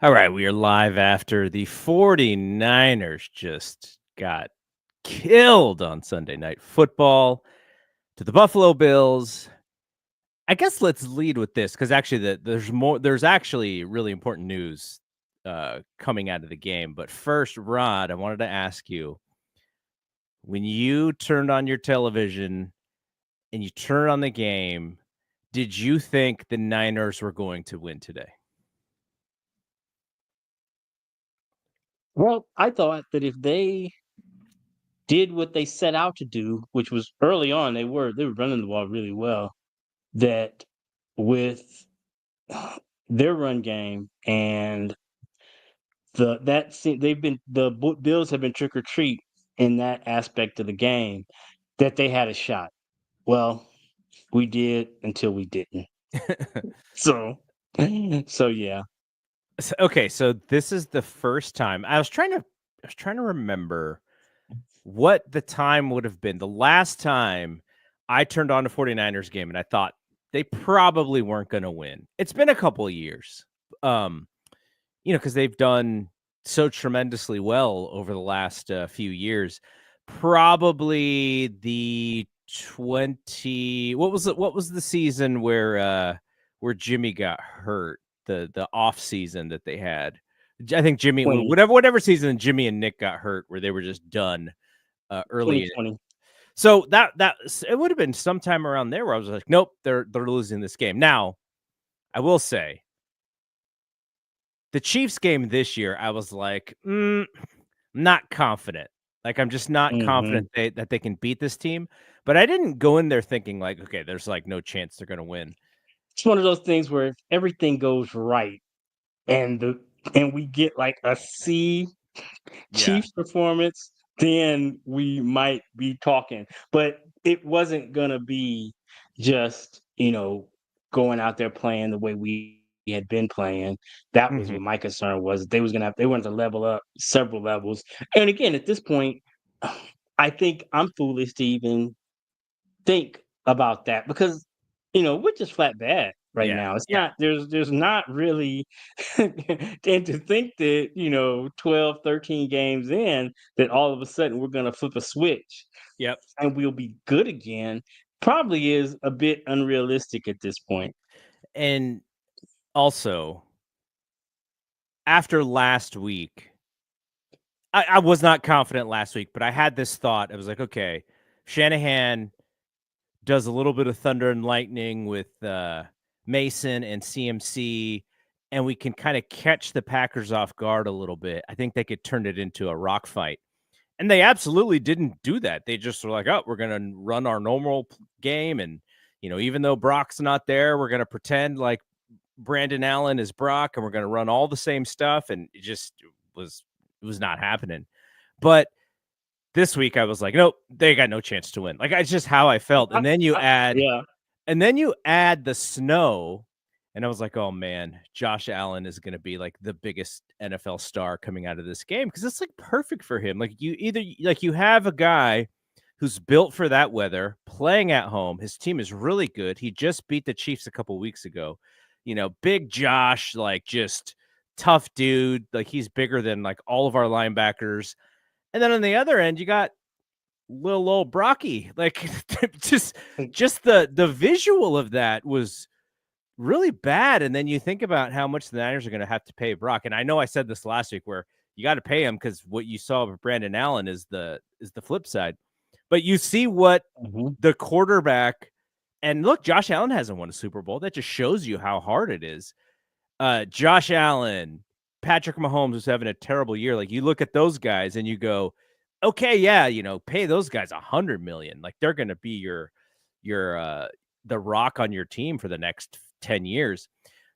All right, we are live after the 49ers just got killed on Sunday Night Football to the Buffalo Bills. I guess let's lead with this because actually there's actually really important news coming out of the game. But first, Rod, I wanted to ask you, when you turned on your television and you turned on the game, did you think the Niners were going to win today? Well, I thought that if they did what they set out to do, which was early on, they were running the ball really well. That with their run game and Bills have been trick or treat in that aspect of the game, that they had a shot. Well, we did until we didn't. So, so yeah. Okay, so this is the first time I was trying to remember what the time would have been. The last time I turned on a 49ers game and I thought they probably weren't going to win. It's been a couple of years. Um, cuz they've done so tremendously well over the last few years. Probably the 20 what was the season where Jimmy got hurt? The off season that they had. I think Jimmy 20, whatever season Jimmy and Nick got hurt where they were just done early. 2020. So it would have been sometime around there where I was like, nope, they're losing this game. Now, I will say the Chiefs game this year, I was like, not confident. Like I'm just not Hmm. confident that they can beat this team. But I didn't go in there thinking like, okay, there's like no chance they're gonna win. It's one of those things where if everything goes right and we get like a C Yeah. Chiefs performance, then we might be talking. But it wasn't gonna be just, going out there playing the way we had been playing. That was Mhm. what my concern was. They wanted to level up several levels. And again, at this point, I think I'm foolish to even think about that because we're just flat bad right Yeah. now. It's Yeah. not there's not really and to think that 12, 13 games in that all of a sudden we're going to flip a switch Yep. and we'll be good again probably is a bit unrealistic at this point. And also, after last week, I was not confident last week, but I had this thought. I was like, okay, Shanahan does a little bit of thunder and lightning with Mason and CMC, and we can kind of catch the Packers off guard a little bit. I think they could turn it into a rock fight. And they absolutely didn't do that. They just were like, oh, we're going to run our normal game. And, even though Brock's not there, we're going to pretend like Brandon Allen is Brock and we're going to run all the same stuff. And it was not happening. But this week I was like, nope, they got no chance to win. Like, it's just how I felt. I, yeah. And then you add the snow, and I was like, oh man, Josh Allen is going to be like the biggest NFL star coming out of this game because it's like perfect for him. Like you have a guy who's built for that weather, playing at home. His team is really good. He just beat the Chiefs a couple weeks ago. Big Josh, like just tough dude. Like he's bigger than like all of our linebackers. And then on the other end, you got little old Brocky. Like just just the visual of that was really bad. And then you think about how much the Niners are going to have to pay Brock. And I know I said this last week where you got to pay him because what you saw with Brandon Allen is the flip side. But you see what Mhm. the quarterback and look, Josh Allen hasn't won a Super Bowl. That just shows you how hard it is. Josh Allen, Patrick Mahomes was having a terrible year. Like you look at those guys and you go, okay, yeah, pay those guys 100 million. Like they're going to be your the rock on your team for the next 10 years.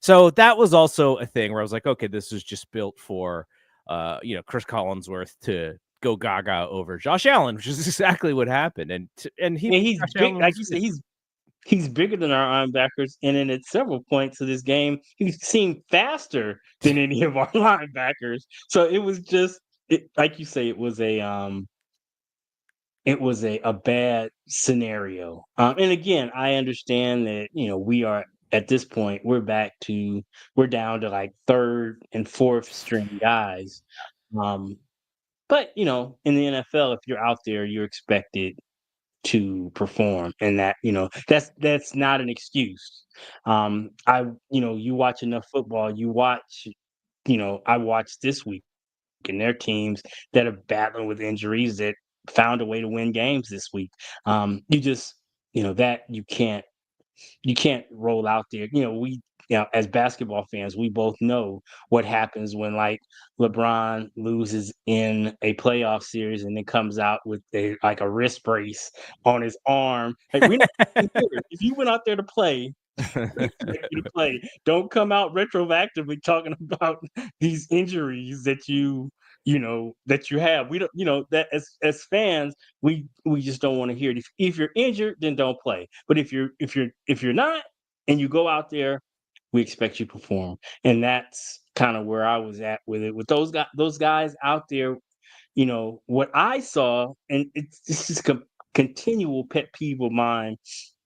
So that was also a thing where I was like, okay, this is just built for Chris Collinsworth to go gaga over Josh Allen, which is exactly what happened. And And he's Josh big, Allen like was you said, good. he's bigger than our linebackers, and then at several points of this game, he seemed faster than any of our linebackers. So it was just, like you say, it was a bad scenario. And again, I understand that we are at this point, we're down to like third and fourth string guys. Um, but in the NFL, if you're out there, you're expected to perform, and that's not an excuse. You watch enough football, I watched this week, and their teams that are battling with injuries that found a way to win games this week. You just, that you can't roll out there. As basketball fans, we both know what happens when like LeBron loses in a playoff series and then comes out with a wrist brace on his arm. Like we're not here. If you went out there to play, we expect you to play. Don't come out retroactively talking about these injuries that you have. We don't, that as fans, we just don't want to hear it. If you're injured, then don't play. But if you're not, and you go out there, we expect you to perform. And that's kind of where I was at with it. With those guys out there, what I saw, and it's just a continual pet peeve of mine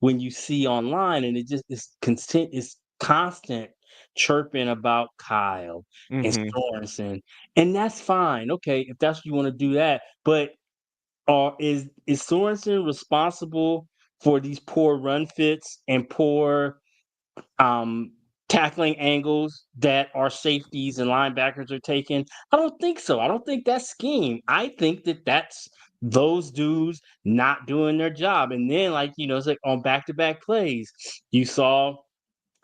when you see online, and it just is constant chirping about Kyle and Hmm. Sorensen, and that's fine. Okay, if that's what you want to do that, but is Sorensen responsible for these poor run fits and poor um, tackling angles that our safeties and linebackers are taking? I don't think so. I don't think that's scheme. I think that's those dudes not doing their job. And then, it's like on back-to-back plays, you saw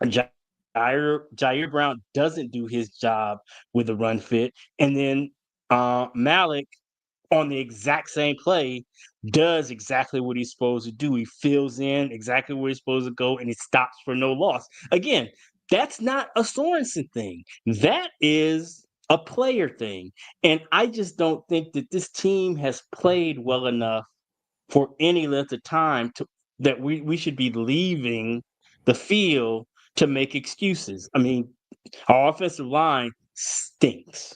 Jair Brown doesn't do his job with the run fit, and then Malik on the exact same play does exactly what he's supposed to do. He fills in exactly where he's supposed to go and he stops for no loss. Again, that's not a Sorensen thing. That is a player thing. And I just don't think that this team has played well enough for any length of time that we should be leaving the field to make excuses. I mean, our offensive line stinks.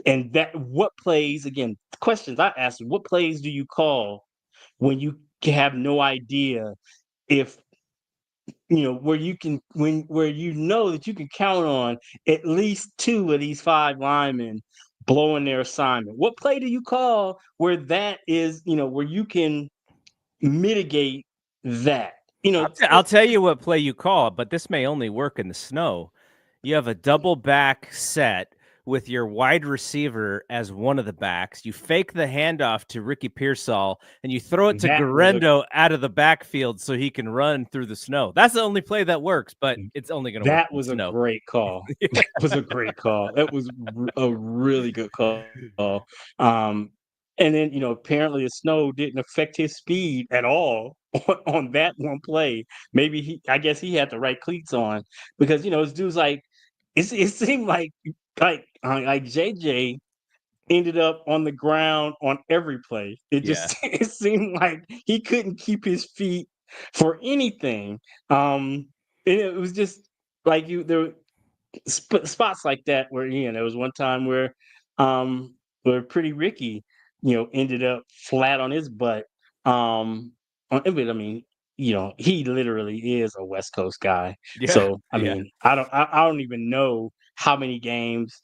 And that what plays again, questions I asked, what plays do you call when you have no idea if where you can where that you can count on at least two of these five linemen blowing their assignment? What play do you call where that is, where you can mitigate that? I'll tell you what play you call, but this may only work in the snow. You have a double back set with your wide receiver as one of the backs. You fake the handoff to Ricky Pearsall, and you throw it to that was a Garendo out of the backfield so he can run through the snow. That's the only play that works, but it's only going to work That in was a snow. great call. That was a great call. That was a really good call. Um, and then, apparently the snow didn't affect his speed at all on that one play. Maybe I guess he had the right cleats on because, this dude's like, it seemed like JJ ended up on the ground on every play. It Yeah. just it seemed like he couldn't keep his feet for anything. And it was just like there spots like that where there was one time where Pretty Ricky ended up flat on his butt. But I mean, he literally is a West Coast guy. Yeah. So I Yeah. mean, I don't even know how many games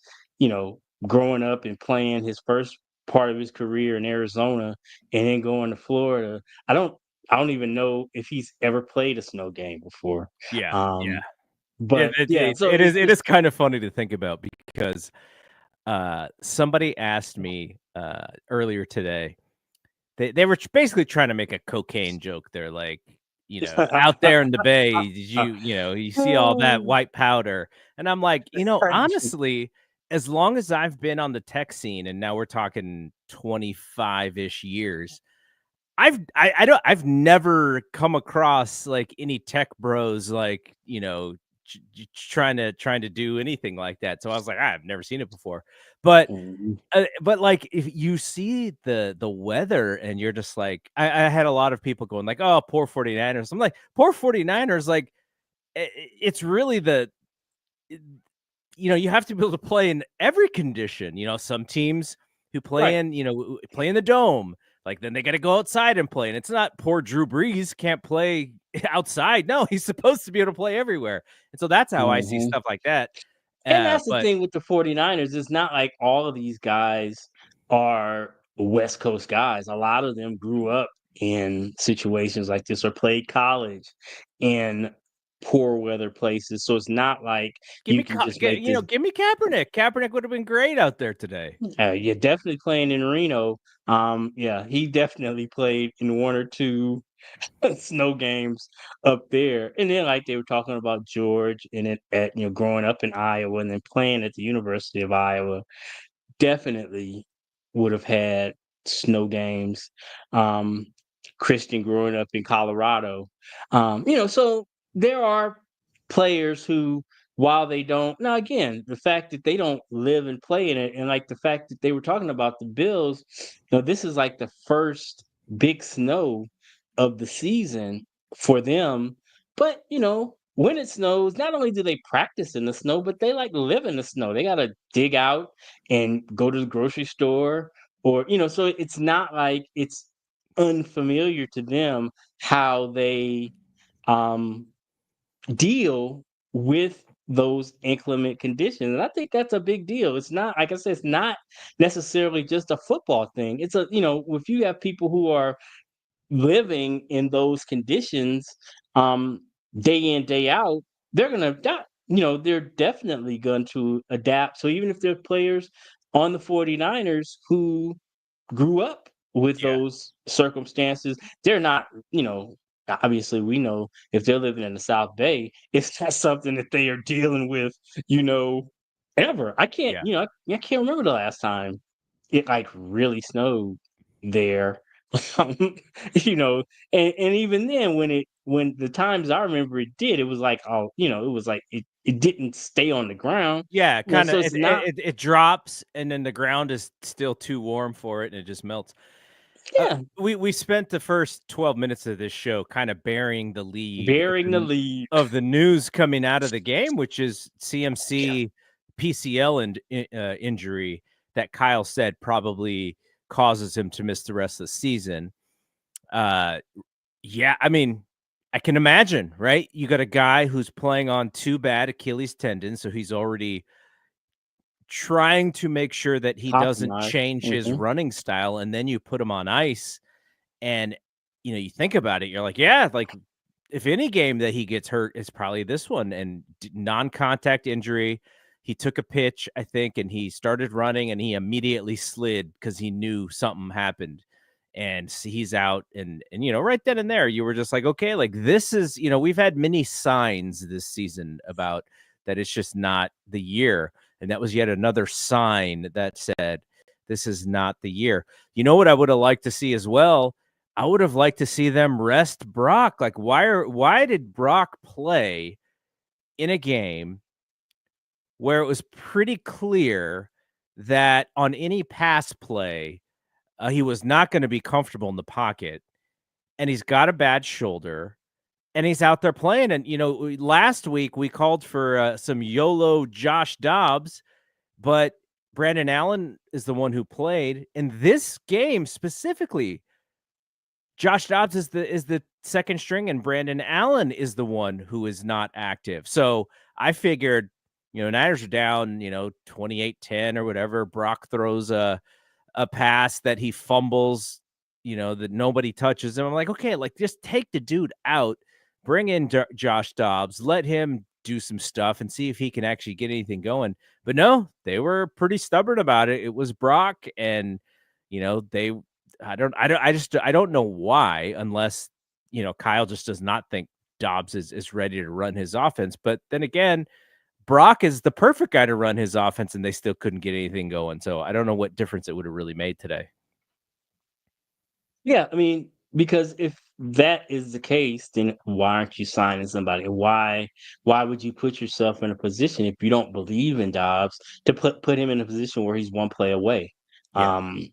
growing up and playing his first part of his career in Arizona and then going to Florida. I don't even know if he's ever played a snow game before. Yeah. Yeah. Um, Yeah, but yeah, so it is kind of funny to think about because somebody asked me earlier today. They were basically trying to make a cocaine joke. They're like, out there in the bay, did you see all that white powder? And I'm like, honestly, as long as I've been on the tech scene, and now we're talking 25-ish years, I've never come across like any tech bros like, trying to do anything like that. So I was like, I've never seen it before. But Mhm. like if you see the weather and you're just like, I had a lot of people going like, oh, poor 49ers. I'm like, poor 49ers, like it's really you have to be able to play in every condition. Some teams who play Right. in, play in the dome, like then they got to go outside and play. And it's not poor Drew Brees can't play outside. No, he's supposed to be able to play everywhere. And so that's how I see Mhm. stuff like that. And that's the But thing with the 49ers, it's not like all of these guys are West Coast guys. A lot of them grew up in situations like this or played college in poor weather places. So it's not like give you me, can just make you this. know, give me Kaepernick. Kaepernick would have been great out there today. Yeah, definitely playing in Reno. Yeah, he definitely played in one or two snow games up there. And then like they were talking about George and it at growing up in Iowa and then playing at the University of Iowa. Definitely would have had snow games. Um, Christian growing up in Colorado. So there are players who, while they don't now again, the fact that they don't live and play in it, and like the fact that they were talking about the Bills, this is like the first big snow of the season for them. But when it snows, not only do they practice in the snow, but they like live in the snow. They gotta dig out and go to the grocery store or so it's not like it's unfamiliar to them how they um deal with those inclement conditions. And I think that's a big deal. It's not, like I said, it's not necessarily just a football thing. It's if you have people who are living in those conditions day in day out, they're gonna adapt. They're definitely going to adapt. So even if there are players on the 49ers who grew up with Yeah. those circumstances, they're not, obviously we know if they're living in the South Bay, it's not something that they are dealing with, you know, ever. I can't, Yeah. I can't remember the last time it like really snowed there. Um, you know, and even then when the times I remember it did, it was like, oh, it was like it didn't stay on the ground. Yeah, So kinda it's not. it drops and then the ground is still too warm for it and it just melts. Yeah, We spent the first 12 minutes of this show kinda burying the lead bearing the lead. of the news coming out of the game, which is Yeah, CMC PCL injury that Kyle said probably causes him to miss the rest of the season. Uh, yeah, I mean, I can imagine, right? You got a guy who's playing on 2 bad Achilles tendons, so he's already trying to make sure that he doesn't compromise. change his Mhm. running style, and then you put him on ice, and, you think about it, you're like, "Yeah, like, if any game that he gets hurt, it's probably this one," and non-contact injury. He took a pitch, I think, and he started running, and he immediately slid because he knew something happened, and he's out, and right then and there, you were just like, "Okay, like, this is" we've had many signs this season about that it's just not the year, and that was yet another sign that said, "This is not the year." You know what I would have liked to see as well? I would have liked to see them rest Brock. Like, why did Brock play in a game where it was pretty clear that on any pass play, he was not gonna be comfortable in the pocket, and he's got a bad shoulder, and he's out there playing, and, last week we called for, some YOLO Josh Dobbs, but Brandon Allen is the one who played. In this game specifically, Josh Dobbs is the second string, and Brandon Allen is the one who is not active. So I figured, Niners are down, 28-10 or whatever. Brock throws a pass that he fumbles, that nobody touches him. I'm like, okay, like just take the dude out, bring in Josh Dobbs, let him do some stuff and see if he can actually get anything going. But no, they were pretty stubborn about it. It was Brock, and they I don't know why, unless Kyle just does not think Dobbs is ready to run his offense. But then again, Brock is the perfect guy to run his offense, and they still couldn't get anything going. So I don't know what difference it would have really made today. Yeah, I mean, because if that is the case, then why aren't you signing somebody? Why would you put yourself in a position if you don't believe in Dobbs to put him in a position where he's one play away? Yeah. Um,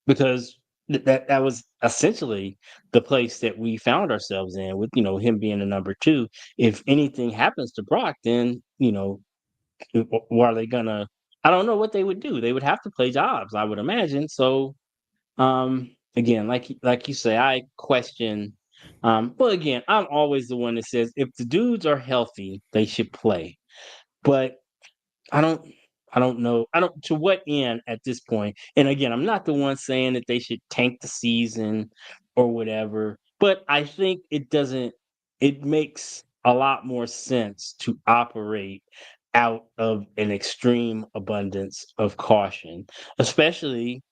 because that was essentially the place that we found ourselves in with him being a number two. If anything happens to Brock, then what are they gonna? I don't know what they would do. They would have to play Dobbs, I would imagine. So again, like you say, I question. But again, I'm always the one that says if the dudes are healthy, they should play. But I don't I don't know. I don't to what end at this point. And again, I'm not the one saying that they should tank the season or whatever, but I think it makes a lot more sense to operate out of an extreme abundance of caution, especially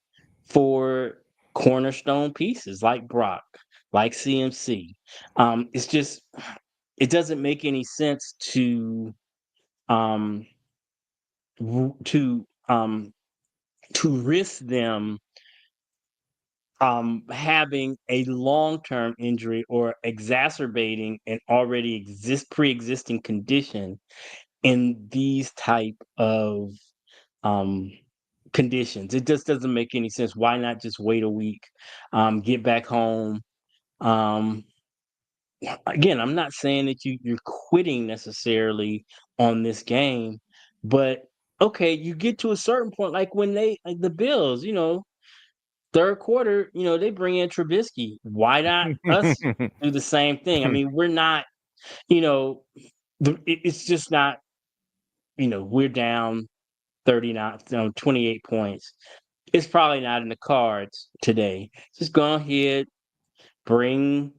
for cornerstone pieces like Brock, like CMC. It's just it doesn't make any sense um r- to um to risk them having a long-term injury or exacerbating an already pre-existing condition in these type of um conditions. It just doesn't make any sense. Why not just wait a week, get back home? um Again, I'm not saying that you're quitting necessarily on this game, but okay, you get to a certain point, like when like the Bills, 3rd quarter, they bring in Trubisky. Why not us do the same thing? I mean, we're not, you know, it's just not, we're down 39, 28 points. It's probably not in the cards today. Just go ahead, bring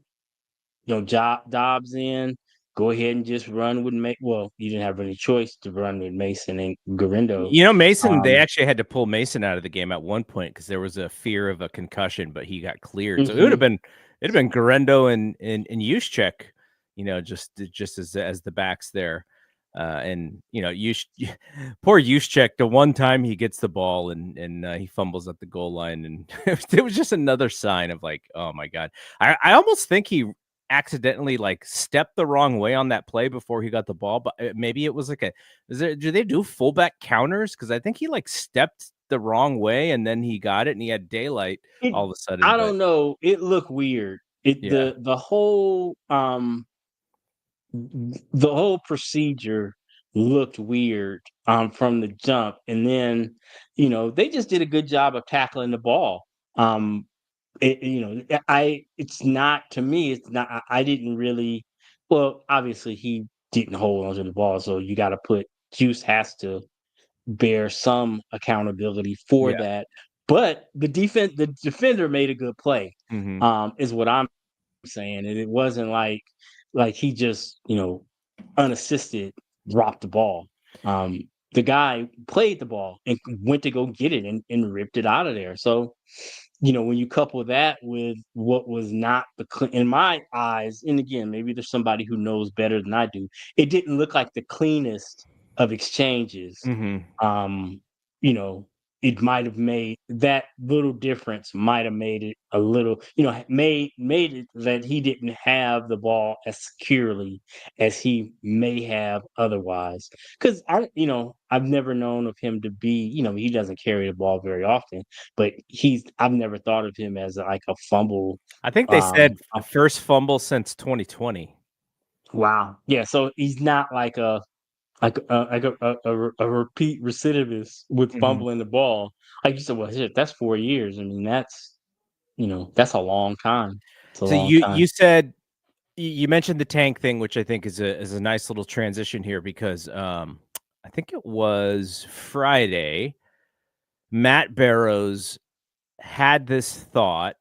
Dobbs in, go ahead and just run with well, you didn't have any choice to run with Mason and Garindo. Mason, they Um, actually had to pull Mason out of the game at one point because there was a fear of a concussion, but he got cleared. So mhm. it'd have been Garendo and Juszczyk, just as the backs there. And poor Juszczyk, the one time he gets the ball and he fumbles at the goal line, and it was just another sign of like, oh my God. I almost think he accidentally like stepped the wrong way on that play before he got the ball, but maybe it was like do they do fullback counters? Because I think he like stepped the wrong way and then he got it and he had daylight It all of a sudden. I But don't know, it looked weird. yeah. The whole procedure looked weird, from the jump, and then, they just did a good job of tackling the ball. Um, it's not to me, it's not I didn't really well, obviously, he didn't hold onto the ball, so you gotta put Juice has to bear some accountability for Yeah. that, but the defender made a good play, Hmm. is what I'm saying, and it wasn't like he just, unassisted dropped the ball. The guy played the ball and went to go get it and ripped it out of there. So, when you couple that with what was not in my eyes, and again, maybe there's somebody who knows better than I do, it didn't look like the cleanest of exchanges. Hmm. Um, you know, it might have made that little difference might have made it a little, made it that he didn't have the ball as securely as he may have otherwise. Because I've never known of him to be, he doesn't carry the ball very often, but I've never thought of him as like a fumble. I think they said first fumble since 2020. Wow. Yeah. So he's not like a repeat recidivist with Hmm. fumbling the ball. Like you said, well, shit, that's 4 years. I mean, that's a long time. It's a So long time. you said you mentioned the tank thing, which I think is a nice little transition here because I think it was Friday. Matt Barrows had this thought,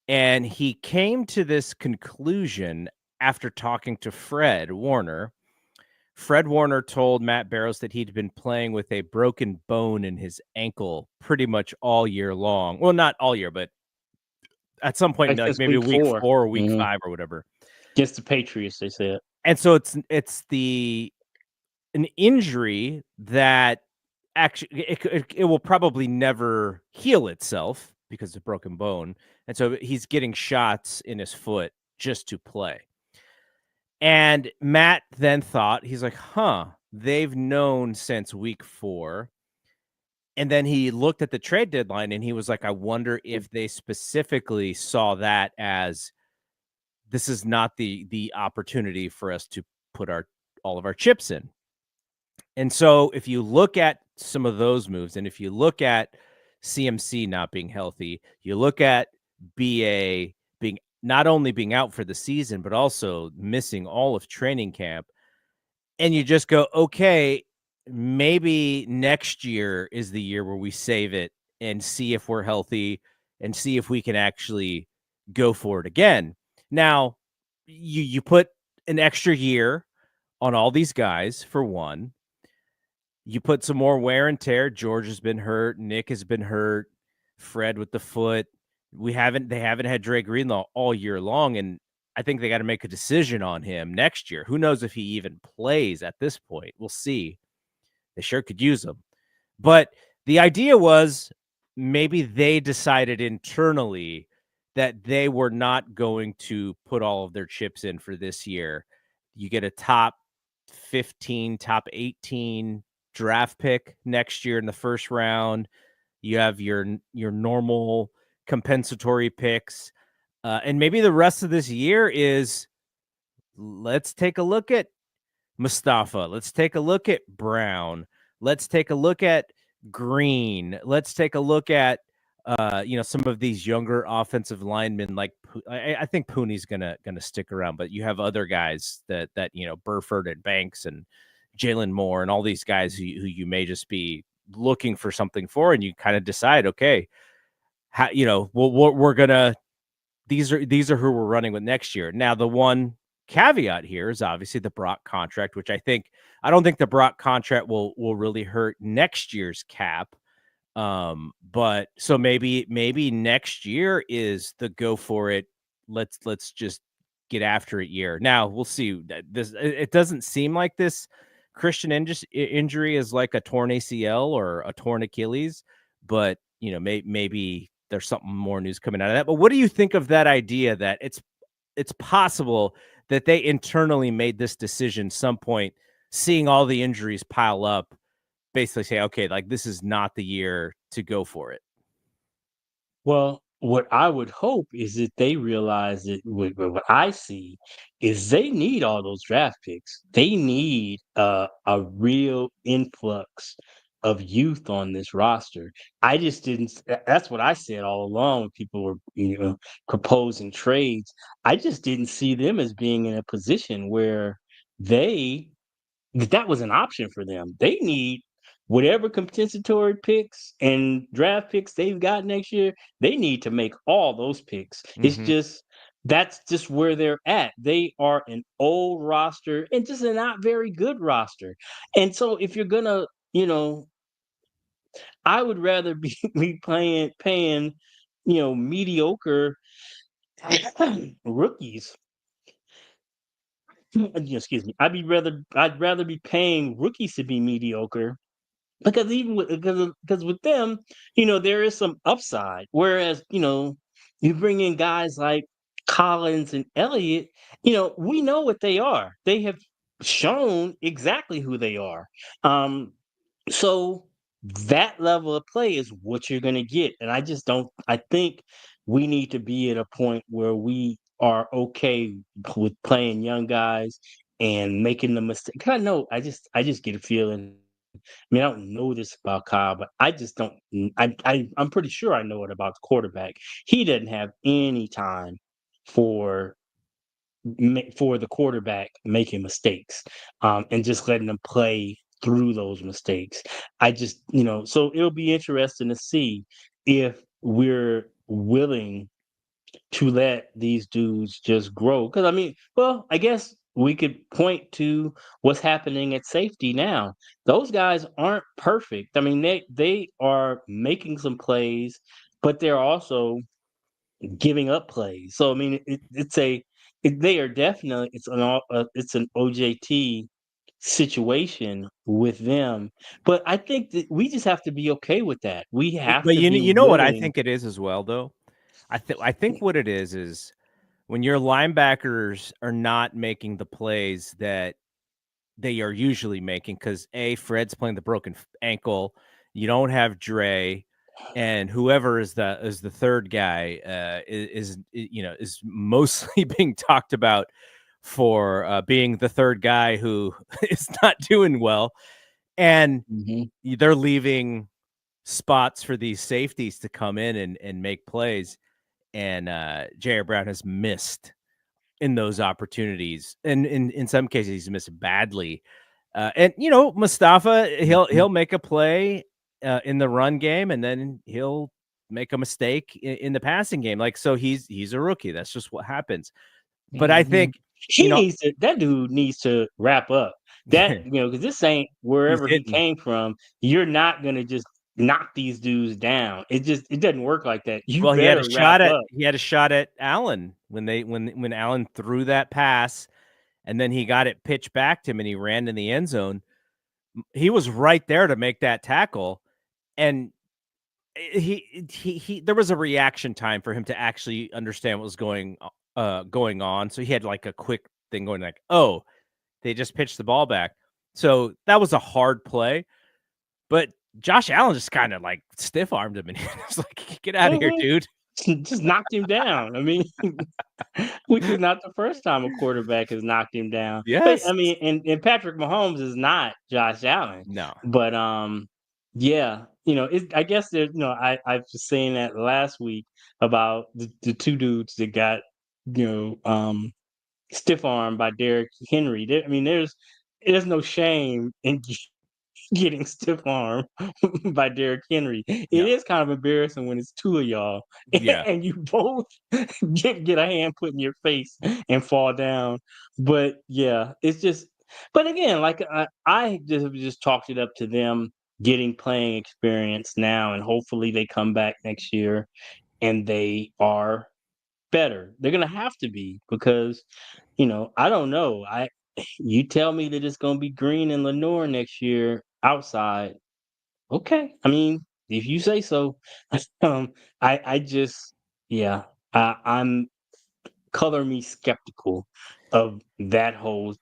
and he came to this conclusion after talking to Fred Warner. Fred Warner told Matt Barrows that he'd been playing with a broken bone in his ankle pretty much all year long. Well, not all year, but at some point, Like like since maybe week week 4, 4 or week hmm 5 or whatever. against the Patriots, they said. And so it's an injury that actually it will probably never heal itself because it's a broken bone, and so he's getting shots in his foot just to play. And Matt then thought, he's like, "Huh, they've known since week 4." And then he looked at the trade deadline and he was like, "I wonder if they specifically saw that as this is not the opportunity for us to put our all of our chips in." And so if you look at some of those moves, and if you look at CMC not being healthy, you look at BA being not only being out for the season, but also missing all of training camp. And you just go, okay, maybe next year is the year where we save it and see if we're healthy and see if we can actually go for it again. Now, you put an extra year on all these guys for one. You put some more wear and tear. George has been hurt. Nick has been hurt. Fred with the foot. They haven't had Dre Greenlaw all year long. And I think they got to make a decision on him next year. Who knows if he even plays at this point? We'll see. They sure could use him. But the idea was maybe they decided internally that they were not going to put all of their chips in for this year. You get a top 15, top 18 draft pick next year in the first round. You have your normal compensatory picks. And maybe the rest of this year is let's take a look at Mustafa. Let's take a look at Brown. Let's take a look at Green. Let's take a look at some of these younger offensive linemen. Like I think Pooney's gonna stick around, but you have other guys that Burford and Banks and Jalen Moore and all these guys who you may just be looking for something for, and you kind of decide, okay, how we're gonna these are who we're running with next year. Now, the one caveat here is obviously the Brock contract, which I don't think the Brock contract will really hurt next year's cap. But so maybe next year is the go for it. Let's just get after it year. Now we'll see. It doesn't seem like this Christian injury is like a torn ACL or a torn Achilles, but maybe there's something more news coming out of that. But what do you think of that idea that it's possible that they internally made this decision some point, seeing all the injuries pile up, basically say, okay, like this is not the year to go for it? Well, what I would hope is that they realize that what I see is they need all those draft picks. They need a real influx of youth on this roster. I just didn't. That's what I said all along when people were, proposing trades. I just didn't see them as being in a position where they that was an option for them. They need whatever compensatory picks and draft picks they've got next year. They need to make all those picks. It's Mm-hmm. just that's just where they're at. They are an old roster and just a not very good roster. And so if you're gonna, I would rather be be paying, mediocre rookies. Excuse me. I'd rather be paying rookies to be mediocre because because with them, there is some upside. Whereas, you bring in guys like Collins and Elliott, we know what they are. They have shown exactly who they are. Um, so that level of play is what you're gonna get. And I just don't I think we need to be at a point where we are okay with playing young guys and making the mistake. I know I just get a feeling. I mean, I don't know this about Kyle, but I just don't. I'm pretty sure I know it about the quarterback. He doesn't have any time for for the quarterback making mistakes, and just letting them play through those mistakes. I just, so it'll be interesting to see if we're willing to let these dudes just grow. Because I mean, well, I guess we could point to what's happening at safety now. Those guys aren't perfect. I mean, they are making some plays, but they're also giving up plays. So I mean, they are definitely it's an OJT situation with them. But I think that we just have to be okay with that. We have But to be you know what I willing. think it is as well, though. I think what it is when your linebackers are not making the plays that they are usually making, because Fred's playing the broken ankle. You don't have Dre, and whoever is the third guy is mostly being talked about for being the third guy who is not doing well, and Mhm. they're leaving spots for these safeties to come in and make plays. and J.R. Brown has missed in those opportunities, and in some cases he's missed badly. And Mustafa, Mhm. he'll make a play in the run game, and then he'll make a mistake in the passing game. Like, so he's a rookie. That's just what happens. But I Mhm. think you He know needs to that dude needs to wrap up. That because this ain't he's wherever he hitting. came from, you're not gonna just knock these dudes down. It doesn't work like that. You Well, he had a better wrap shot at up. Allen when Allen threw that pass, and then he got it pitched back to him, and he ran in the end zone. He was right there to make that tackle, and he there was a reaction time for him to actually understand what was going on. So he had like a quick thing going like, "Oh, they just pitched the ball back." So that was a hard play, but Josh Allen just kind of like stiff armed him and he was like, "Get out of here, Mhm. dude." Just knocked him down. I mean, which is not the first time a quarterback has knocked him down. But Yes. I mean, and Patrick Mahomes is not Josh Allen. No. But yeah, I guess there's I was saying that last week about the two dudes that got, you stiff armed by Derrick Henry. I mean, there's no shame in getting stiff arm by Derrick Henry. No. It is kind of embarrassing when it's two of y'all Yeah. and you both get a hand put in your face and fall down. But yeah, it's just. But again, like I just talked it up to them getting playing experience now, and hopefully they come back next year and they are better. They're gonna have to be because I don't know. You tell me that it's gonna be green in Lenore next year outside. Okay. I mean, if you say so. I just yeah. I'm color me skeptical of that whole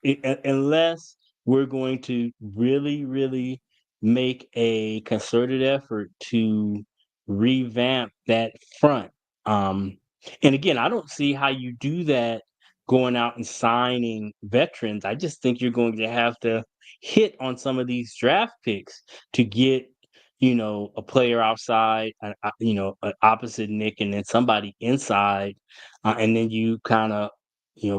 unless we're going to really, really make a concerted effort to revamp that front. Um, and again, I don't see how you do that going out and signing veterans. I just think you're going to have to hit on some of these draft picks to get a player outside, opposite Nick, and then somebody inside, and then you kind of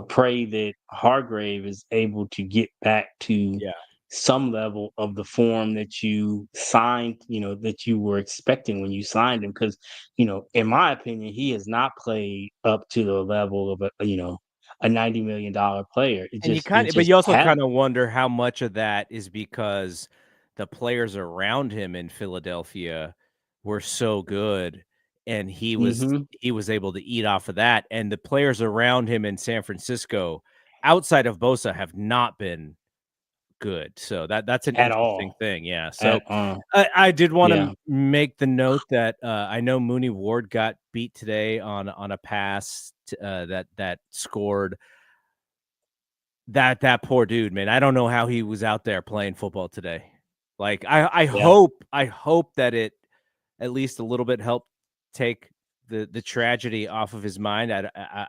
pray that Hargrave is able to get back to Yeah. some level of the form that you signed, that you were expecting when you signed him. Because in my opinion, he has not played up to the level of a $90 million player. It And you just it kind of but just you also hasn't. kinda wonder how much of that is because the players around him in Philadelphia were so good, and Hmm. he was able to eat off of that, and the players around him in San Francisco, outside of Bosa, have not been good, so that's an At interesting all. thing, yeah, At so, I did wanna yeah. make the note that, I know Mooney Ward got beat today on a pass t that scored. That poor dude, man, I don't know how he was out there playing football today. Like, Yeah. I hope that it at least a little bit helped take the tragedy off of his mind.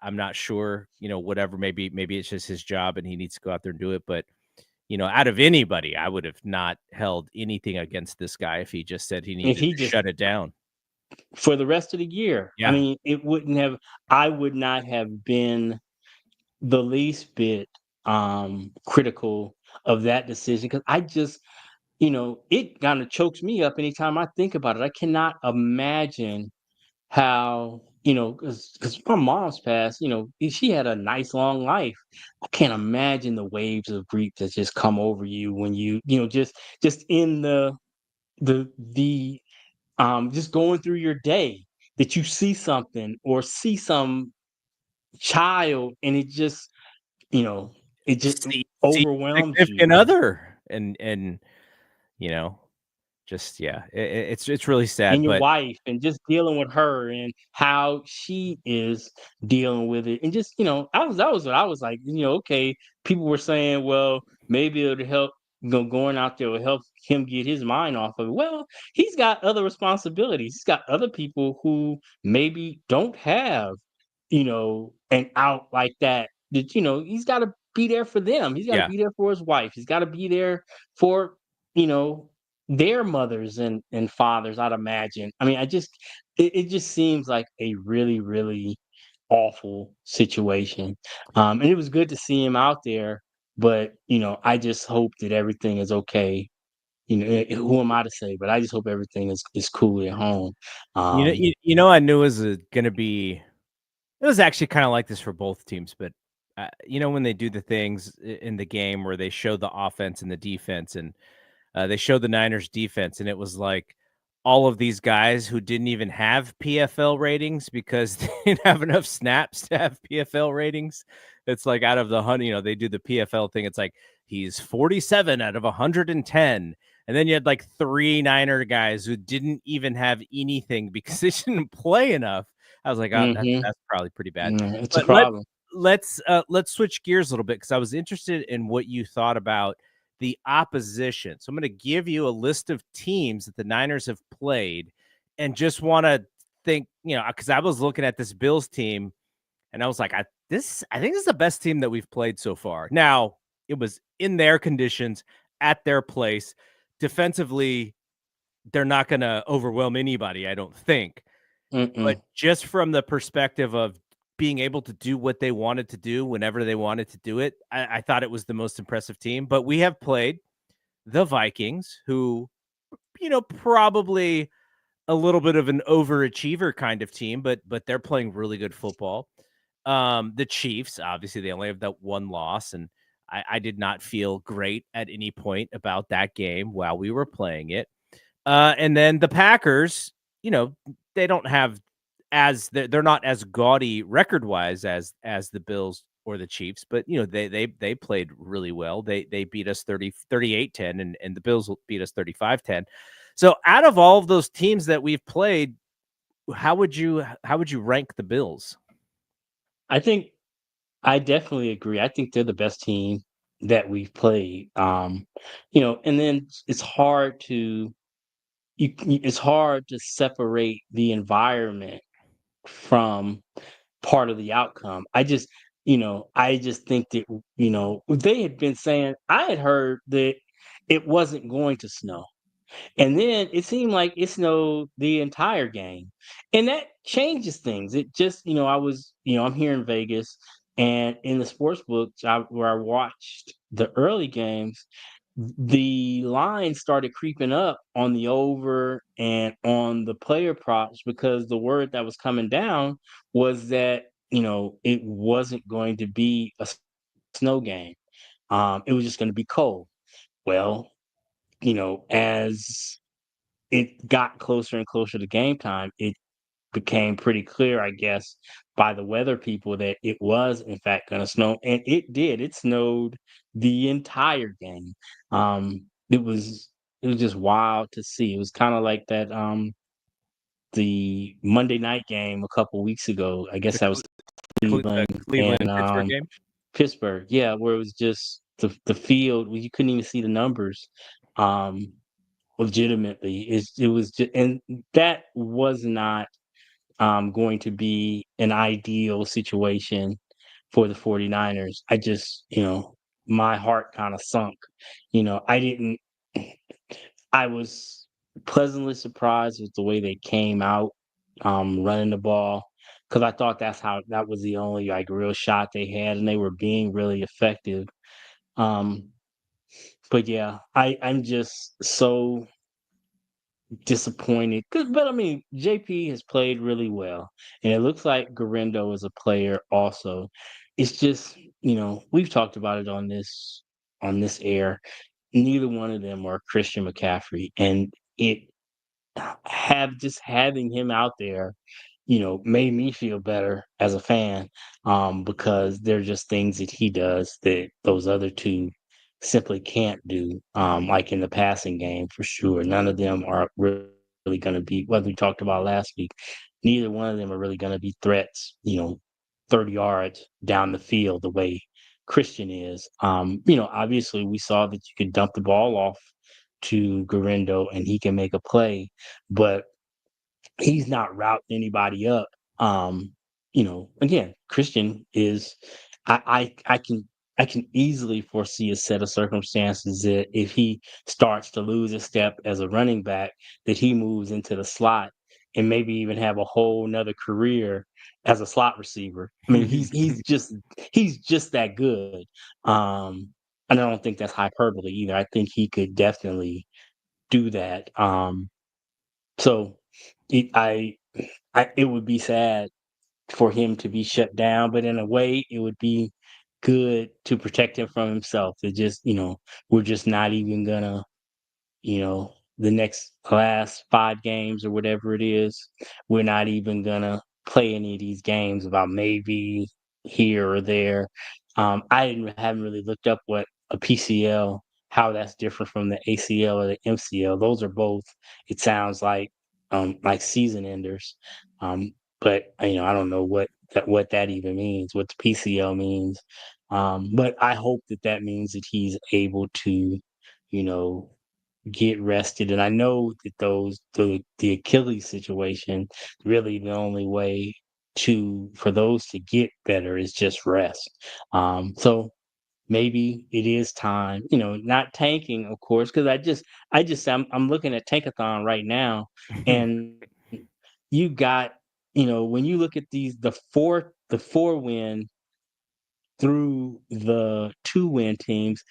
I'm not sure, whatever, maybe it's just his job and he needs to go out there and do it, but, out of anybody, I would have not held anything against this guy if he just said he If needed he to just shut it down. for the rest of the year. I Yeah. mean, it wouldn't have I would not have been the least bit critical of that decision because I just, it kind of chokes me up anytime I think about it. I cannot imagine how, because my mom's passed, she had a nice long life. I can't imagine the waves of grief that just come over you when just in the just going through your day that you see something or see some child and you know, it just See overwhelms you. significant other and, you know, just yeah, it's really sad, And your but wife and just dealing with her and how she is dealing with it. And just, that was what I was like, okay, people were saying, well, maybe it'll help going out there will help him get his mind off of it. Well, he's got other responsibilities. He's got other people who maybe don't have an out like that. That he's got to be there for them. He's got to yeah. be there for his wife. He's got to be there for you know their mothers and fathers. I'd imagine. I mean, I just it just seems like a really, really awful situation. And it was good to see him out there, but I just hope that everything is okay. Who am I to say? But I just hope everything is cool at home. Um, I knew it was gonna be. It was actually kind of like this for both teams, but when they do the things in the game where they show the offense and the defense, and they showed the Niners defense, and it was like all of these guys who didn't even have PFL ratings because they didn't have enough snaps to have PFL ratings. It's like out of the 100, they do the PFL thing. It's like he's 47 out of 110. And then you had like three Niner guys who didn't even have anything because they didn't play enough. I was like, oh, mhm, that's probably pretty bad. it's a But problem. let's switch gears a little bit because I was interested in what you thought about the opposition. So I'm going to give you a list of teams that the Niners have played and just want to think, because I was looking at this Bills team and I was like, I think this is the best team that we've played so far. Now, it was in their conditions at their place. Defensively, they're not going to overwhelm anybody, I don't think. But Mm-mm. just from the perspective of being able to do what they wanted to do whenever they wanted to do it, I thought it was the most impressive team. But we have played the Vikings, who, probably a little bit of an overachiever kind of team, but they're playing really good football. The Chiefs, obviously, they only have that one loss, and I did not feel great at any point about that game while we were playing it. And then the Packers, they don't have they're not as gaudy record wise as the Bills or the Chiefs, but they played really well. They beat us 38-10, and the Bills beat us 35-10. So out of all of those teams that we've played, how would you rank the Bills? I think I definitely agree. I think they're the best team that we've played. And then it's hard to separate the environment from part of the outcome. I just think that they had been saying I had heard that it wasn't going to snow. And then it seemed like it snowed the entire game. And that changes things. It just, I'm here in Vegas and in the sports books where I watched the early games, the line started creeping up on the over and on the player props because the word that was coming down was that, it wasn't going to be a snow game. It was just going to be cold. Well, as it got closer and closer to game time, it became pretty clear, I guess, by the weather people that it was in fact gonna snow, and it did. It snowed the entire game. It was just wild to see. It was kinda like that, the Monday night game a couple weeks ago. I The guess that was The Cleveland Cleveland and, and Pittsburgh game? Pittsburgh, yeah, where it was just the field where you couldn't even see the numbers. Um, Legitimately, it was just, and that was not going to be an ideal situation for the 49ers. My heart kind of sunk. I didn't, I was pleasantly surprised with the way they came out running the ball because I thought that was the only like real shot they had, and they were being really effective. Um, but yeah, I'm just so disappointed. But I mean, JP has played really well, and it looks like Garendo is a player also. It's just, we've talked about it on this air. Neither one of them are Christian McCaffrey, and it have just having him out there, made me feel better as a fan, because they're just things that he does that those other two simply can't do, like in the passing game for sure. None of them are really going to be what we talked about last week. Neither one of them are really going to be threats, 30 yards down the field the way Christian is. Obviously we saw that you could dump the ball off to Garendo and he can make a play, but he's not routing anybody up. Again, Christian is I can easily foresee a set of circumstances that if he starts to lose a step as a running back, that he moves into the slot and maybe even have a whole nother career as a slot receiver. I mean, he's just that good. Um, and I don't think that's hyperbole either. I think he could definitely do that. So it, it would be sad for him to be shut down, but in a way, it would be good to protect him from himself. It just, we're just not even gonna, the next last 5 games or whatever it is, we're not even gonna play any of these games about maybe here or there. Haven't really looked up what a PCL, how that's different from the ACL or the MCL. Those are both, it sounds like season enders. But I don't know what that even means, what the PCL means. But I hope that that means that he's able to, you know, get rested. And I know that the Achilles situation, really the only way for those to get better is just rest. So maybe it is time, not tanking, of course, because I'm looking at Tankathon right now, and you got, when you look at the four win through the 2-win teams,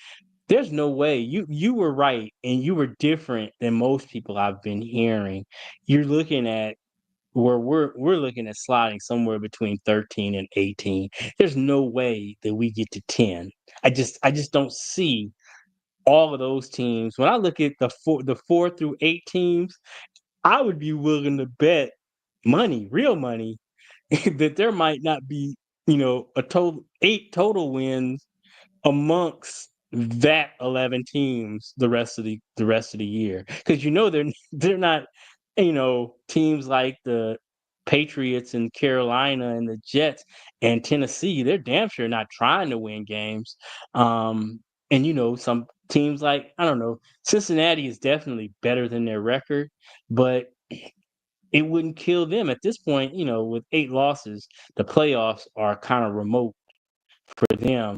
there's no way. You were right, and you were different than most people I've been hearing. You're looking at where we're looking at sliding somewhere between 13 and 18. There's no way that we get to 10. I just don't see all of those teams. When I look at the four through 8 teams, I would be willing to bet money, real money, that there might not be, a total 8 total wins amongst that 11 teams the rest of the year, because they're not, teams like the Patriots and Carolina and the Jets and Tennessee. They're damn sure not trying to win games. And some teams like, I don't know, Cincinnati is definitely better than their record, but it wouldn't kill them at this point. With 8 losses, the playoffs are kind of remote for them.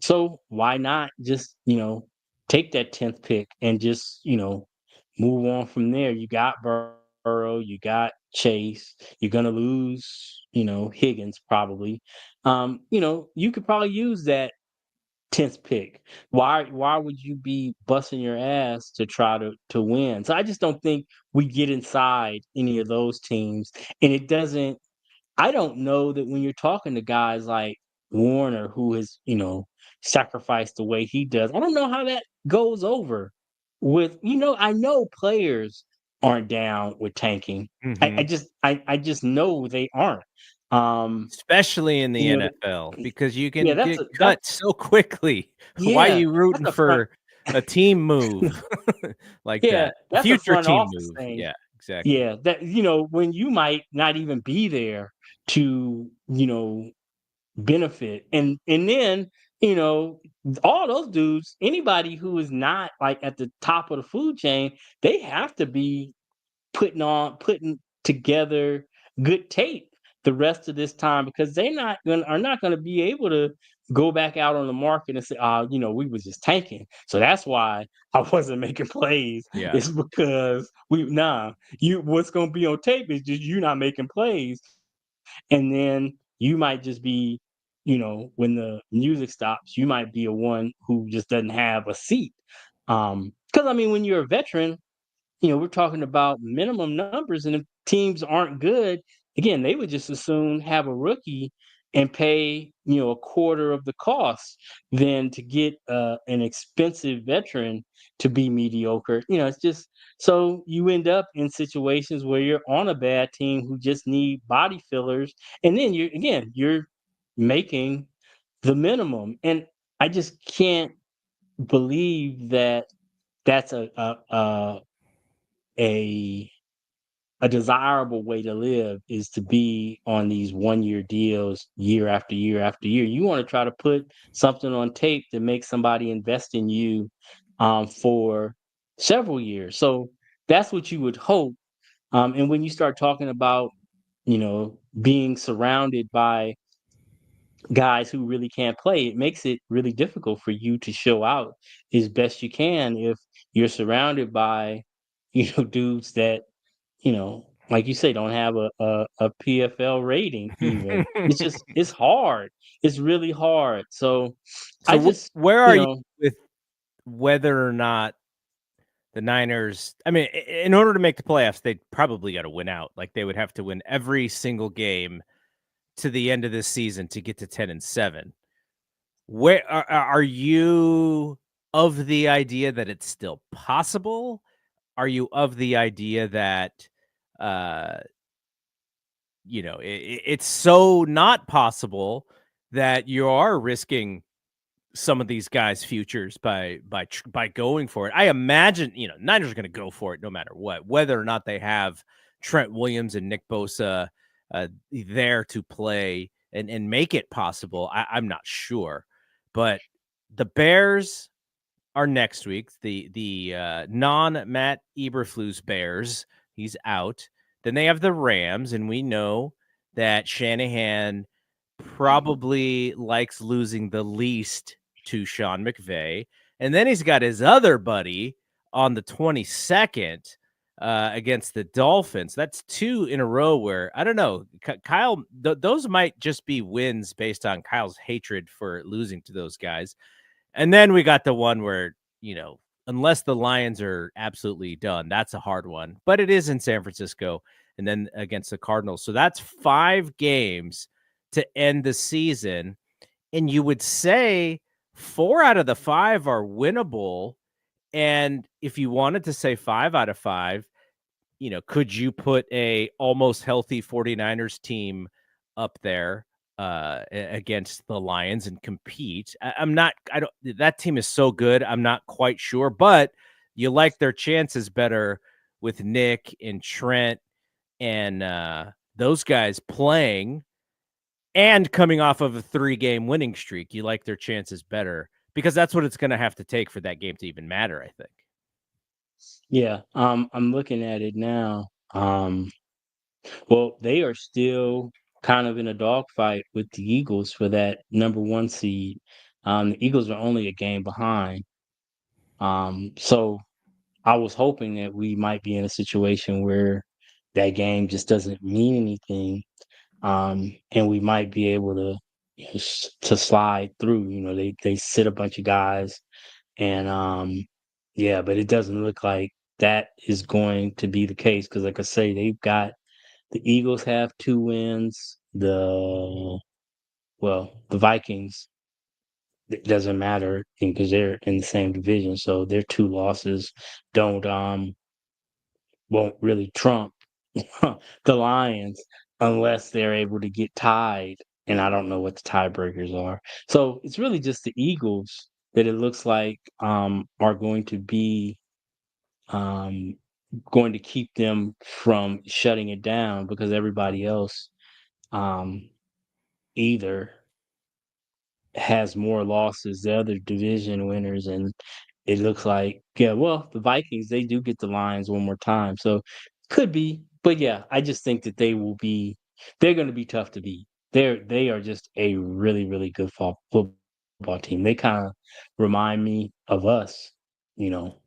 So why not just, take that 10th pick and just, move on from there. You got Burrow, you got Chase, you're gonna lose, Higgins probably. You could probably use that 10th pick. Why would you be busting your ass to try to win? So I just don't think we get inside any of those teams. And I don't know that when you're talking to guys like Warner, who has, sacrificed the way he does, I don't know how that goes over with, I know players aren't down with tanking. Mhm. I just know they aren't. Um, Especially in the you know, NFL, because you yeah, can get cut so quickly. Why are yeah, you that's rooting a front, for a team move like yeah, that? A that's a future front team office move. thing. Yeah, exactly. Yeah, that, when you might not even be there to, benefit. And then, you know, all those dudes, anybody who is not like at the top of the food chain, they have to be putting together good tape the rest of this time, because are not gonna be able to go back out on the market and say, we was just tanking. So that's why I wasn't making plays. Yeah. It's because you what's gonna be on tape is just you not making plays. And then you might just be, when the music stops, you might be a one who just doesn't have a seat. Because I mean, when you're a veteran, we're talking about minimum numbers, and if teams aren't good, again, they would just as soon have a rookie and pay, a quarter of the cost than to get an expensive veteran to be mediocre. It's just, so you end up in situations where you're on a bad team who just need body fillers, and then you're making the minimum, and I just can't believe that that's a a desirable way to live, is to be on these 1-year deals year after year after year. You want to try to put something on tape that makes somebody invest in you for several years. So that's what you would hope. And when you start talking about, being surrounded by guys who really can't play, it makes it really difficult for you to show out as best you can if you're surrounded by, dudes that like you say, don't have a PFL rating even. It's hard. It's really hard. So I So just, where you are you know, with whether or not the Niners, I mean, in order to make the playoffs, they'd probably got to win out. Like they would have to win every single game to the end of this season to get to 10-7. Where are you of the idea that it's still possible? Are you of the idea that uh it's so not possible that you are risking some of these guys' futures by going for it? I imagine, Niners are gonna go for it no matter what, whether or not they have Trent Williams and Nick Bosa, there to play and make it possible. I'm not sure, but the Bears are next week. The non-Matt Eberflus Bears, he's out. Then they have the Rams, and we know that Shanahan probably likes losing the least to Sean McVay. And then he's got his other buddy on the 22nd against the Dolphins. That's two in a row where I don't know. Kyle, those might just be wins based on Kyle's hatred for losing to those guys. And then we got the one where, unless the Lions are absolutely done, that's a hard one. But it is in San Francisco and then against the Cardinals. So that's 5 games to end the season. And you would say 4 out of the 5 are winnable. And if you wanted to say 5 out of 5, could you put a almost healthy 49ers team up there against the Lions and compete? I don't, that team is so good. I'm not quite sure, but you like their chances better with Nick and Trent and those guys playing and coming off of a 3-game winning streak. You like their chances better because that's what it's going to have to take for that game to even matter, I think. yeah, I'm looking at it now. Well, they are still kind of in a dogfight with the Eagles for that number 1 seed. The Eagles are only a game behind. So I was hoping that we might be in a situation where that game just doesn't mean anything, and we might be able to to slide through. They sit a bunch of guys, and yeah, but it doesn't look like that is going to be the case because, like I say, the Eagles have 2 wins. The Vikings, it doesn't matter because they're in the same division, so their 2 losses don't won't really trump the Lions unless they're able to get tied, and I don't know what the tiebreakers are. So it's really just the Eagles that it looks like are um, going to keep them from shutting it down because everybody else um, either has more losses, the other division winners, and it looks like, yeah, well, the Vikings, they do get the Lions one more time, so could be, but yeah, I just think that they're going to be tough to beat. They are just a really really good football team. They kind of remind me of us, you know,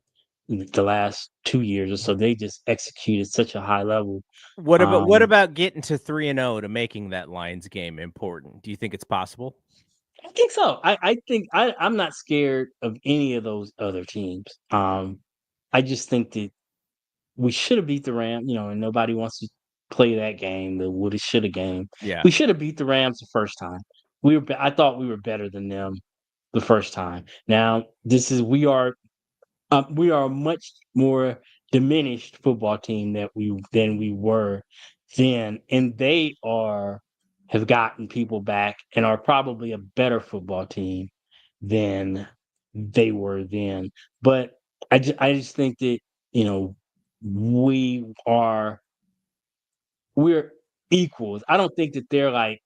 the last 2 years or so. They just executed such a high level. What Um, about getting to 3-0 to making that Lions game important? Do you think it's possible? I think so. I think I'm not scared of any of those other teams. I just think that we should have beat the Rams, and nobody wants to play that game, the woulda, shoulda game. Yeah. We should have beat the Rams the first time. I thought we were better than them the first time. Now, we are a much more diminished football team than we were then, and they are have gotten people back and are probably a better football team than they were then. But I just think that you know we are we're equals. I don't think that they're like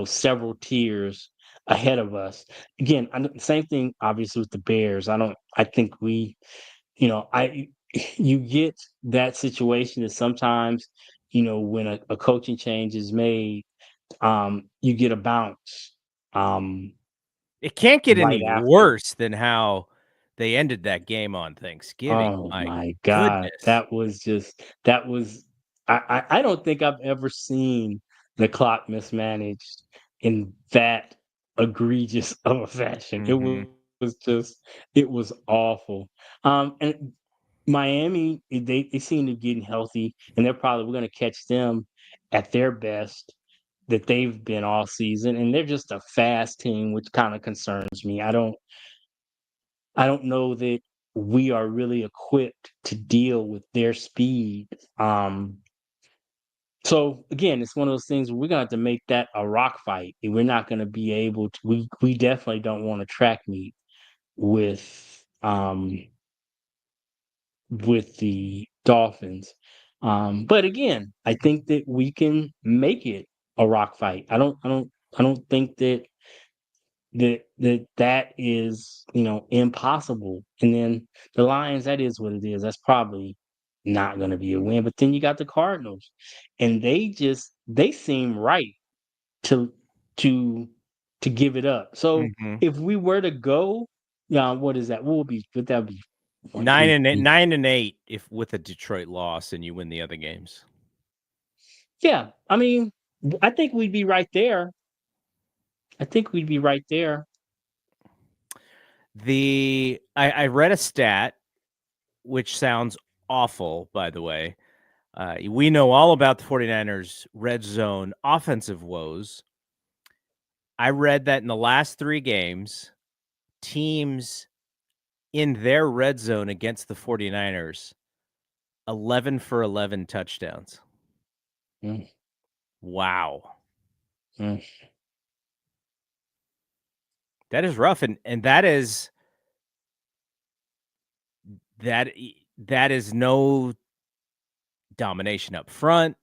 several tiers ahead of us. Again, same thing obviously with the Bears. I think I you get that situation that sometimes, when a coaching change is made, you get a bounce, It can't get right any after. worse than how they ended that game on Thanksgiving. Oh My my god, goodness. that was I don't think I've ever seen the clock mismanaged in that egregious of a fashion. Mhm. Was just it was awful. And Miami, they seem to be getting healthy, and we're gonna catch them at their best that they've been all season, and they're just a fast team, which kind of concerns me. I don't know that we are really equipped to deal with their speed. So again, it's one of those things where we're gonna have to make that a rock fight. And we're not gonna be able to. We definitely don't want a track meet with the Dolphins. But again, I think that we can make it a rock fight. I don't think that that is, impossible. And then the Lions, that is what it is. That's probably not gonna be a win. But then you got the Cardinals, and they seem right to to to give it up. So Mhm. if we were to go, yeah, what is that? What would be would that be 1, 9 2, and 8 3? 9 and 8 if with a Detroit loss and you win the other games. Yeah, I mean, I think we'd be right there. I think we'd be right there. I read a stat, which sounds awful, by the way. We know all about the 49ers red zone offensive woes. I read that in the last 3 games, teams in their red zone against the 49ers, 11 for 11 touchdowns. Mm, Wow. mm, That is rough, and that is no domination up front,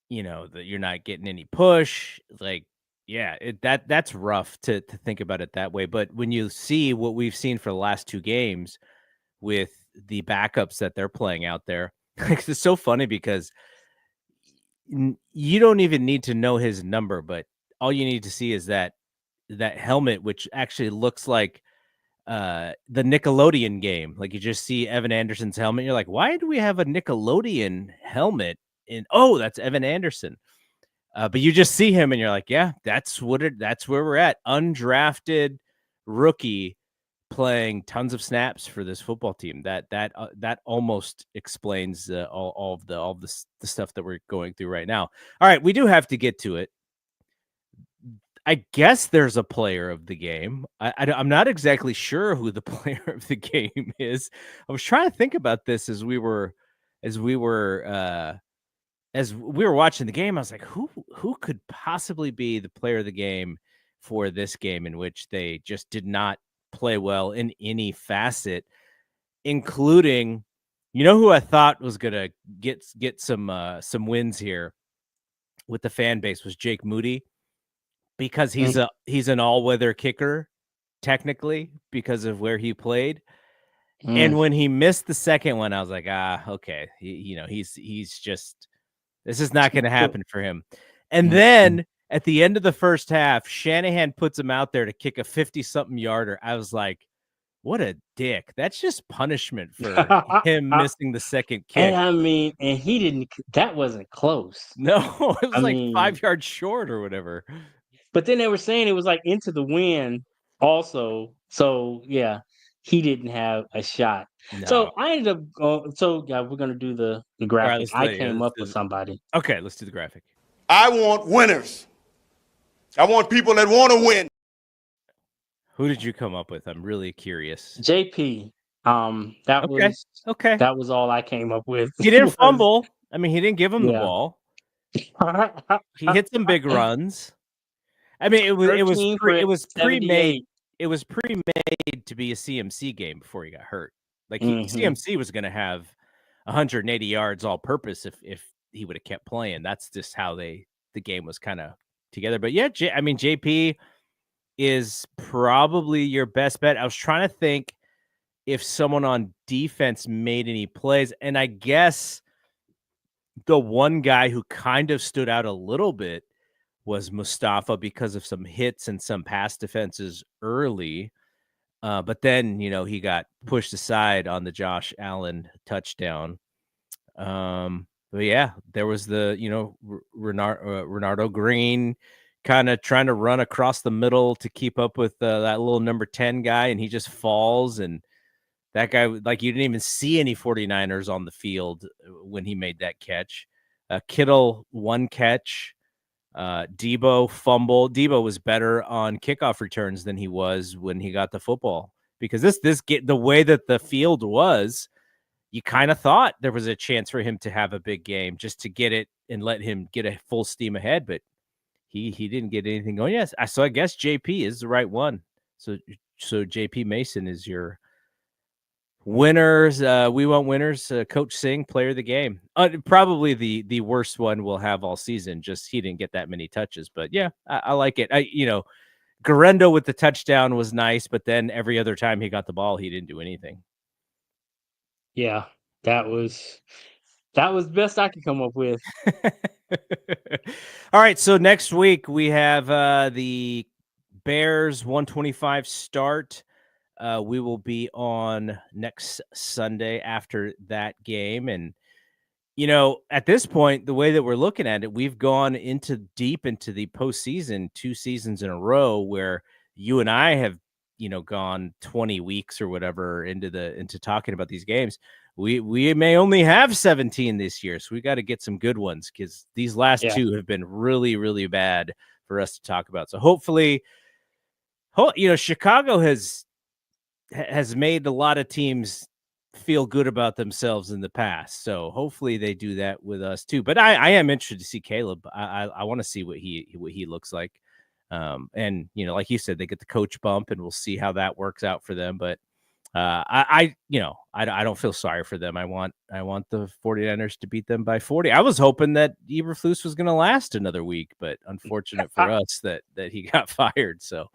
that you're not getting any push, like, yeah, that's rough to think about it that way, but when you see what we've seen for the last 2 games with the backups that they're playing out there, like, it's so funny because you don't even need to know his number, but all you need to see is that helmet, which actually looks like the Nickelodeon game. Like you just see Evan Anderson's helmet. You're like, why do we have a Nickelodeon helmet? Oh, that's Evan Anderson. But you just see him and you're like, yeah, that's where we're at. Undrafted rookie playing tons of snaps for this football team. That almost explains all of the stuff that we're going through right now. All right, we do have to get to it. I guess there's a player of the game. I'm not exactly sure who the player of the game is. I was trying to think about this as we were watching the game. I was like, who could possibly be the player of the game for this game in which they just did not play well in any facet, including, who I thought was gonna get some wins here with the fan base was Jake Moody. Because mm, he's an all-weather kicker, technically, because of where he played, mm, and when he missed the second one, I was like, okay, he's just this is not gonna so, happen for him, and mm, mm. then at the end of the first half, Shanahan puts him out there to kick a 50-something yarder. I was like, "What a dick. That's just punishment for him missing the second And kick." I mean, and he didn't that wasn't close. No, it I was like mean, 5 yards short or whatever. but then they were saying it was like into the wind also. So yeah, he didn't have a shot. No. So I ended up going, so yeah, we're gonna do the Alright, graphic. let's I do yeah, came let's up with do somebody. okay, let's do the graphic. I want winners. I want people that want to win. Who did you come up with? I'm really curious. JP. Okay, okay. That was all I came up with He didn't was fumble. I mean, he didn't give him the yeah. ball. He hit some big runs. I mean, 13 for it was pre-made. 78. It was pre-made to be a CMC game before he got hurt. Like Mhm. CMC was going to have 180 yards all purpose if he would have kept playing. That's just how the game was kind of together. But yeah, I mean JP is probably your best bet. I was trying to think if someone on defense made any plays, and I guess the one guy who kind of stood out a little bit was Mustafa because of some hits and some pass defenses early. But then, he got pushed aside on the Josh Allen touchdown. But But yeah, there was the, Renardo Green kind of trying to run across the middle to keep up with that little number 10 guy, and he just falls. And that guy, like, you didn't even see any 49ers on the field when he made that catch. Kittle, one catch. Debo fumble. Debo was better on kickoff returns than he was when he got the football, because the way that the field was, you kind of thought there was a chance for him to have a big game just to get it and let him get a full steam ahead, but he didn't get anything going. Yes, so I guess JP is the right one. So JP Mason is your winners. We want winners. Coach Singh, player of the game. Probably the worst one we'll have all season. Just he didn't get that many touches, but yeah, I like it. Garendo with the touchdown was nice, but then every other time he got the ball, he didn't do anything. Yeah, that was the best I could come up with. All right, so next week we have the Bears 125 start. We will be on next Sunday after that game. And, at this point, the way that we're looking at it, we've gone deep into the postseason 2 seasons in a row where you and I have, gone 20 weeks or whatever into talking about these games. We may only have 17 this year, so we got to get some good ones, because these last 2 have been really, really bad for us to talk about. So hopefully, Chicago has made a lot of teams feel good about themselves in the past. So hopefully they do that with us too. But I am interested to see Caleb. I want to see what he looks like. And like you said, they get the coach bump, and we'll see how that works out for them. But I don't feel sorry for them. I want the 49ers to beat them by 40. I was hoping that Eberflus was going to last another week, but unfortunate for us that he got fired. So,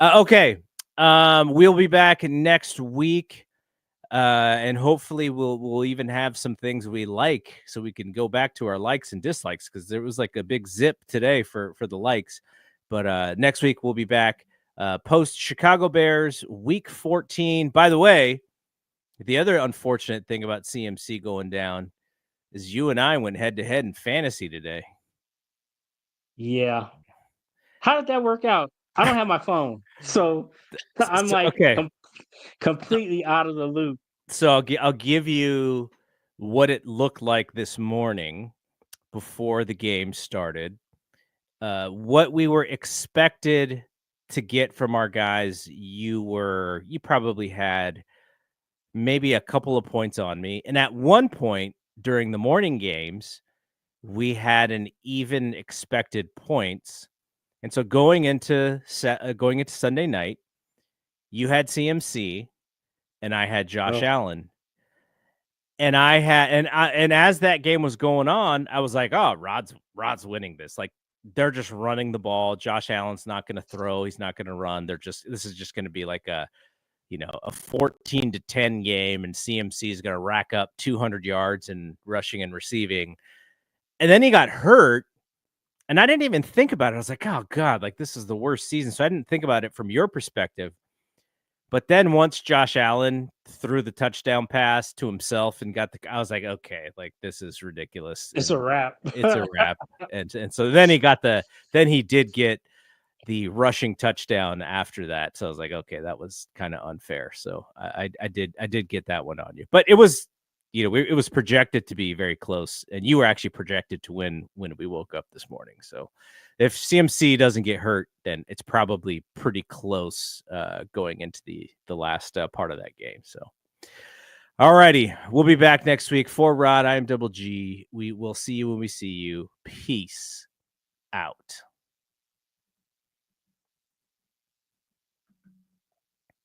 okay. We'll be back next week. And hopefully we'll even have some things we like, so we can go back to our likes and dislikes, because there was like a big zip today for the likes. But next week we'll be back post Chicago Bears week 14. By the way, the other unfortunate thing about CMC going down is you and I went head to head in fantasy today. Yeah. How did that work out? I don't have my phone, so I'm okay. Completely out of the loop. So I'll give you what it looked like this morning before the game started. What we were expected to get from our guys, you probably had maybe a couple of points on me. And at one point during the morning games, we had an even expected points. And so going into Sunday night, you had CMC and I had Josh Allen. And and as that game was going on, I was like, "Oh, Rod's winning this. Like, they're just running the ball. Josh Allen's not going to throw. He's not going to run. This is just going to be like a 14-10 game, and CMC is going to rack up 200 yards and rushing and receiving." And then he got hurt, and I didn't even think about it. I was like, "Oh God, like this is the worst season." So I didn't think about it from your perspective. But then once Josh Allen threw the touchdown pass to himself and I was like, okay, like this is ridiculous. It's a wrap. It's a wrap. And so then he did get the rushing touchdown after that. So I was like, okay, that was kind of unfair. So I did get that one on you. But it was, it was projected to be very close, and you were actually projected to win when we woke up this morning. So if CMC doesn't get hurt, then it's probably pretty close going into the last part of that game. So, all righty, we'll be back next week. For Rod, I am Double G. We will see you when we see you. Peace out.